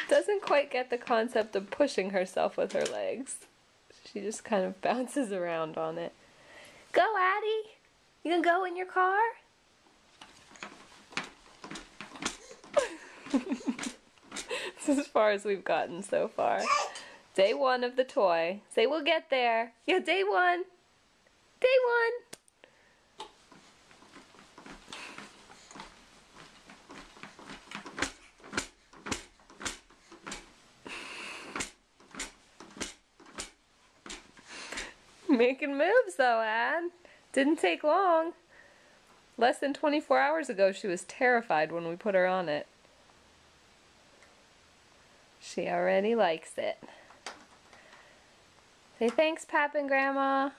Doesn't quite get the concept of pushing herself with her legs. She just kind of bounces around on it. Go, Addie! You gonna go in your car? This is as far as we've gotten so far. Day one of the toy. Say we'll get there. Yeah, day one. Day one. Making moves though, Anne. Didn't take long. Less than 24 hours ago she was terrified when we put her on it. She already likes it. Say thanks, Pap and Grandma.